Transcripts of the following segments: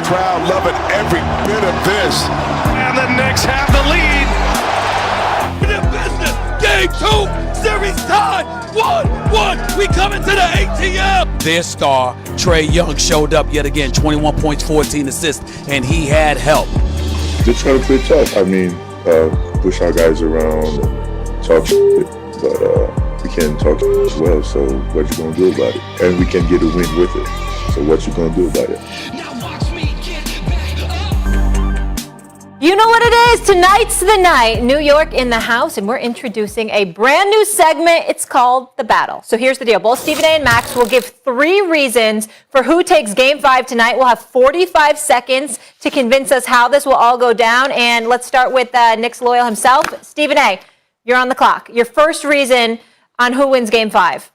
crowd loving every bit of this. And the Knicks have the lead. In business, game 2, series tied, 1-1. We coming to the ATM. Their star, Trae Young, showed up yet again, 21 points, 14 assists, and he had help. Just try to play tough. I mean, push our guys around and talk shit, but we can't talk as well, so what you gonna do about it? And we can get a win with it, so what you gonna do about it? You know what it is. Tonight's the night. New York in the house, and we're introducing a brand new segment. It's called The Battle. So here's the deal. Both Stephen A. and Max will give 3 reasons for who takes Game 5 tonight. We'll have 45 seconds to convince us how this will all go down. And let's start with Knicks loyal himself. Stephen A., you're on the clock. Your first reason on who wins Game 5.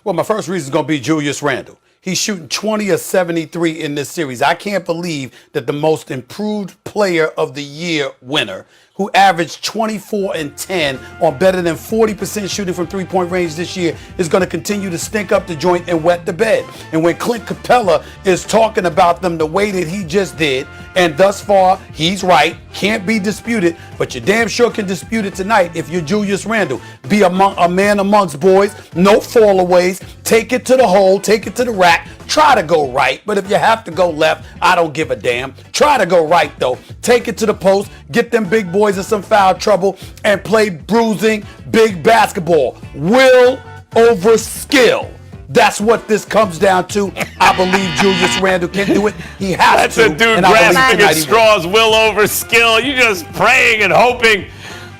Well, my first reason is going to be Julius Randle. He's shooting 20 of 73 in this series. I can't believe that the most improved player of the year winner, who averaged 24 and 10 on better than 40% shooting from three-point range this year, is going to continue to stink up the joint and wet the bed. And when Clint Capella is talking about them the way that he just did, and thus far, he's right, can't be disputed, but you damn sure can dispute it tonight if you're Julius Randle. Be a man amongst boys, no fallaways, take it to the hole, take it to the rack, try to go right, but if you have to go left, I don't give a damn. Try to go right, though. Take it to the post, get them big boys in some foul trouble, and play bruising big basketball. Will over skill. That's what this comes down to. I believe Julius Randle can do it. He has to. That's a dude grasping at straws, will over skill. You're just praying and hoping.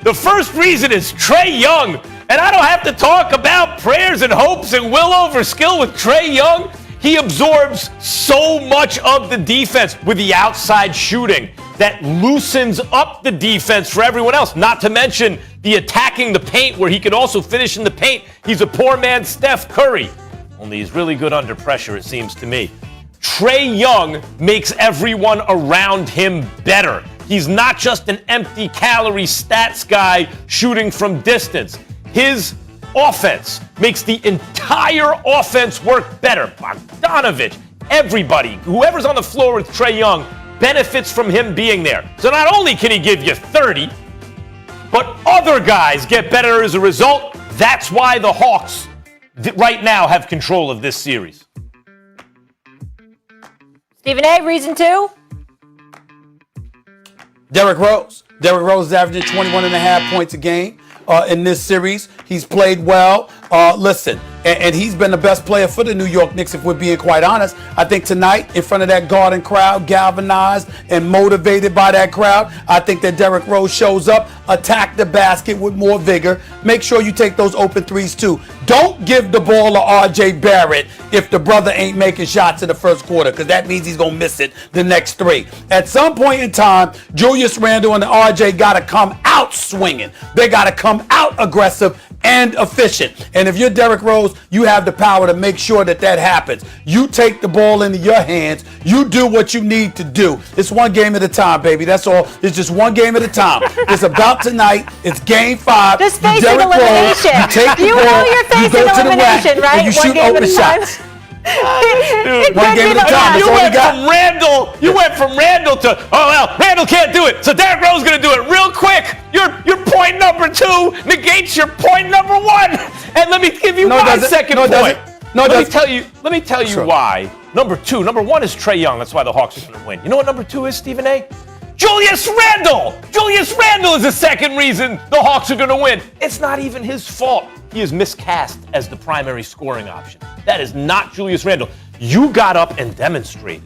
The first reason is Trae Young. And I don't have to talk about prayers and hopes and will over skill with Trae Young. He absorbs so much of the defense with the outside shooting that loosens up the defense for everyone else, not to mention the attacking the paint where he can also finish in the paint. He's a poor man's Steph Curry. Only he's really good under pressure, it seems to me. Trae Young makes everyone around him better. He's not just an empty calorie stats guy shooting from distance. His offense makes the entire offense work better. Bogdanovich, everybody, whoever's on the floor with Trae Young benefits from him being there. So not only can he give you 30, but other guys get better as a result. That's why the Hawks right now have control of this series. Stephen A., reason 2? Derrick Rose. Derrick Rose is averaging 21.5 points a game in this series. He's played well. Listen, and he's been the best player for the New York Knicks, if we're being quite honest. I think tonight, in front of that Garden crowd, galvanized and motivated by that crowd, I think that Derrick Rose shows up, attack the basket with more vigor. Make sure you take those open threes, too. Don't give the ball to R.J. Barrett if the brother ain't making shots in the first quarter, because that means he's going to miss it the next 3. At some point in time, Julius Randle and R.J. got to come out swinging. They got to come out aggressive and efficient. And if you're Derrick Rose, you have the power to make sure that that happens. You take the ball into your hands. You do what you need to do. It's one game at a time, baby. That's all. It's just one game at a time. It's about tonight. It's Game 5. Just facing elimination. You take the you ball, know you're facing you go to the rack, elimination, right? and you shoot open shots. Dude, one game at a time. You went from Randle to, oh, well, Randle can't do it, so Derrick Rose is going to do it real quick. Your point number 2 negates your point number 1. And let me give you my second point. Let me tell you why. Number 1 is Trae Young. That's why the Hawks are going to win. You know what number 2 is, Stephen A.? Julius Randle! Julius Randle is the second reason the Hawks are going to win. It's not even his fault. He is miscast as the primary scoring option. That is not Julius Randle. You got up and demonstrated.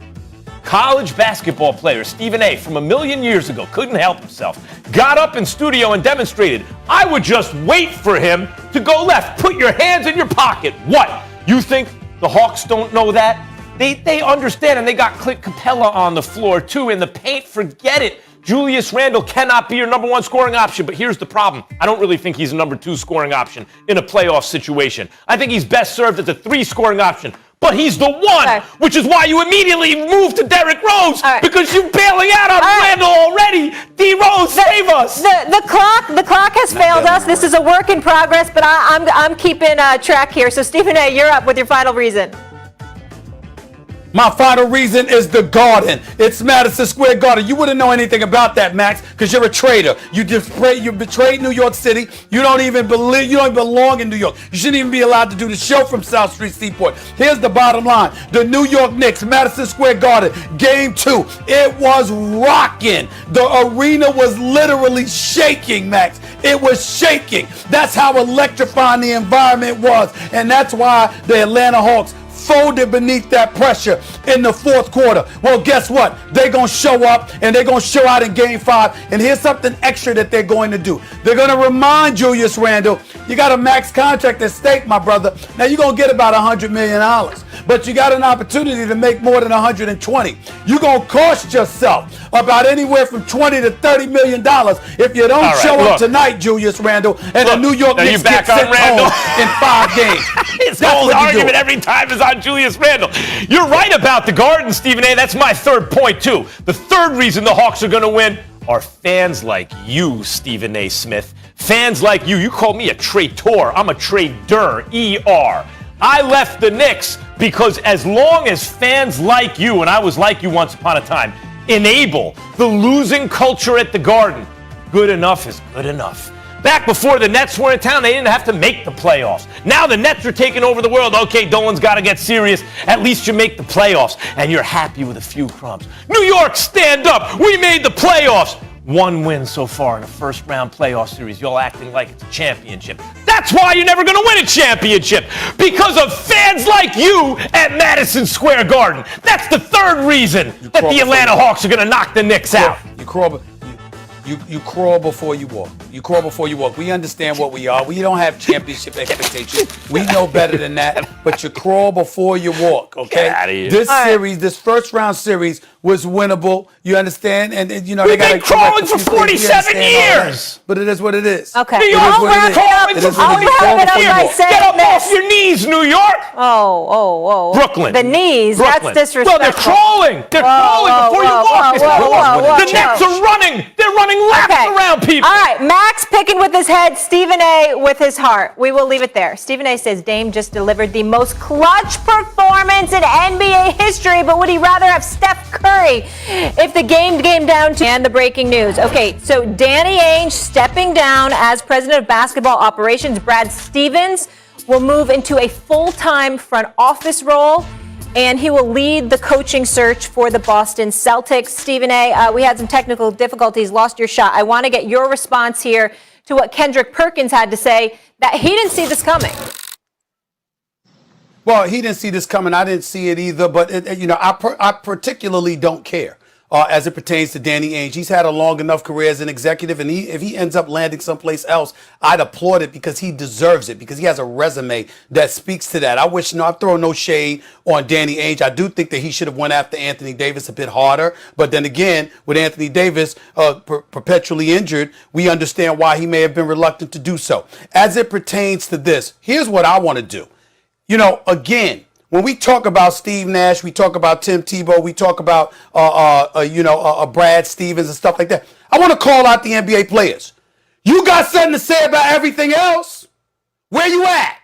College basketball player Stephen A. from a million years ago couldn't help himself. Got up in studio and demonstrated. I would just wait for him to go left. Put your hands in your pocket. What? You think the Hawks don't know that? They understand, and they got Clint Capella on the floor, too. In the paint, forget it. Julius Randle cannot be your number 1 scoring option, but here's the problem. I don't really think he's a number 2 scoring option in a playoff situation. I think he's best served as a 3 scoring option, but he's the 1, which is why you immediately move to Derrick Rose, because you're bailing out on Randle already. D-Rose, save us. The clock has failed us. This is a work in progress, but I'm keeping track here. So, Stephen A., you're up with your final reason. My final reason is the Garden. It's Madison Square Garden. You wouldn't know anything about that, Max, because you're a traitor. You betrayed New York City. You don't even belong in New York. You shouldn't even be allowed to do the show from South Street Seaport. Here's the bottom line. The New York Knicks, Madison Square Garden, Game 2. It was rocking. The arena was literally shaking, Max. It was shaking. That's how electrifying the environment was. And that's why the Atlanta Hawks folded beneath that pressure in the fourth quarter. Well, guess what? They're going to show up, and they're going to show out in Game 5. And here's something extra that they're going to do. They're going to remind Julius Randle, you got a max contract at stake, my brother. Now, you're going to get about $100 million, but you got an opportunity to make more than 120. You're going to cost yourself about anywhere from $20 to $30 million if you don't show up tonight, Julius Randle, and the New York Knicks get sent home in 5 games. His whole argument every time is on Julius Randle. You're right about the Garden, Stephen A. That's my third point, too. The third reason the Hawks are going to win are fans like you, Stephen A. Smith. Fans like you. You call me a traitor. I'm a trader, E-R. I left the Knicks because as long as fans like you, and I was like you once upon a time, enable the losing culture at the Garden, good enough is good enough. Back before the Nets were in town, they didn't have to make the playoffs. Now the Nets are taking over the world. Okay, Dolan's got to get serious. At least you make the playoffs, and you're happy with a few crumbs. New York, stand up. We made the playoffs. 1 win so far in a first-round playoff series. You're all acting like it's a championship. That's why you're never going to win a championship, because of fans like you at Madison Square Garden. That's the third reason that the Atlanta Hawks are going to knock the Knicks out. You crawl before you walk. You crawl before you walk. We understand what we are. We don't have championship expectations. We know better than that. But you crawl before you walk, okay? Get outta here. This series, this first round series was winnable. You understand? And you know, we've been crawling for 47 years. But it is what it is. Okay. New York, I'll wrap crawling for 47 years. Get up off your knees, New York. Oh. Brooklyn. The knees. Brooklyn. That's disrespectful. Well, they're crawling. They're crawling before you walk. The Nets are running. They're running laps around people. All right, Max picking with his head, Stephen A with his heart. We will leave it there. Stephen A says Dame just delivered the most clutch performance in NBA history, but would he rather have Steph Curry if the game came down to... And the breaking news. Okay, so Danny Ainge stepping down as president of basketball operations. Brad Stevens will move into a full-time front office role, and he will lead the coaching search for the Boston Celtics. Stephen A., we had some technical difficulties, lost your shot. I want to get your response here to what Kendrick Perkins had to say, that he didn't see this coming. Well, he didn't see this coming. I didn't see it either. But, I particularly don't care as it pertains to Danny Ainge. He's had a long enough career as an executive, and if he ends up landing someplace else, I'd applaud it because he deserves it, because he has a resume that speaks to that. I'm throwing no shade on Danny Ainge. I do think that he should have went after Anthony Davis a bit harder. But then again, with Anthony Davis perpetually injured, we understand why he may have been reluctant to do so. As it pertains to this, here's what I want to do. Again, when we talk about Steve Nash, we talk about Tim Tebow, we talk about Brad Stevens and stuff like that. I want to call out the NBA players. You got something to say about everything else? Where you at?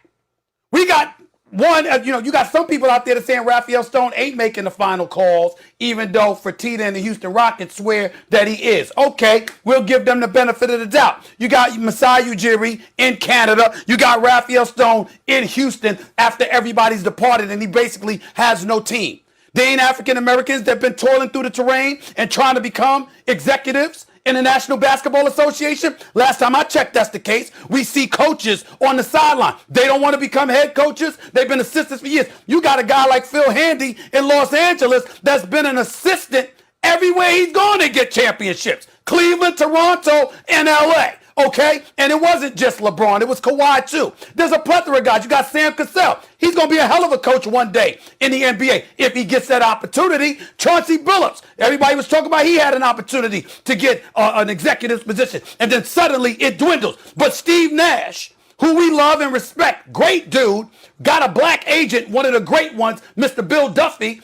We got you got some people out there that saying Raphael Stone ain't making the final calls, even though Fertitta and the Houston Rockets swear that he is. Okay, we'll give them the benefit of the doubt. You got Masai Ujiri in Canada. You got Raphael Stone in Houston after everybody's departed and he basically has no team. They ain't African Americans that have been toiling through the terrain and trying to become executives in the National Basketball Association. Last time I checked, that's the case. We see coaches on the sideline. They don't want to become head coaches. They've been assistants for years. You got a guy like Phil Handy in Los Angeles that's been an assistant everywhere he's gone to get championships. Cleveland, Toronto, and LA. Okay? And it wasn't just LeBron. It was Kawhi, too. There's a plethora of guys. You got Sam Cassell. He's going to be a hell of a coach one day in the NBA if he gets that opportunity. Chauncey Billups. Everybody was talking about he had an opportunity to get an executive's position. And then suddenly it dwindles. But Steve Nash, who we love and respect, great dude, got a black agent, one of the great ones, Mr. Bill Duffy.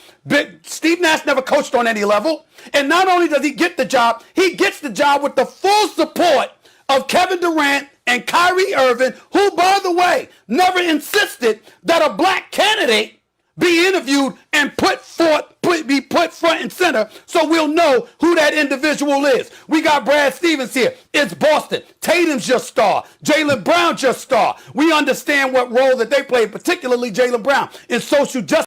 Steve Nash never coached on any level. And not only does he get the job, he gets the job with the full support of Kevin Durant and Kyrie Irving, who, by the way, never insisted that a black candidate be interviewed and be put front and center so we'll know who that individual is. We got Brad Stevens here. It's Boston. Tatum's your star. Jaylen Brown's your star. We understand what role that they play, particularly Jaylen Brown, in social justice.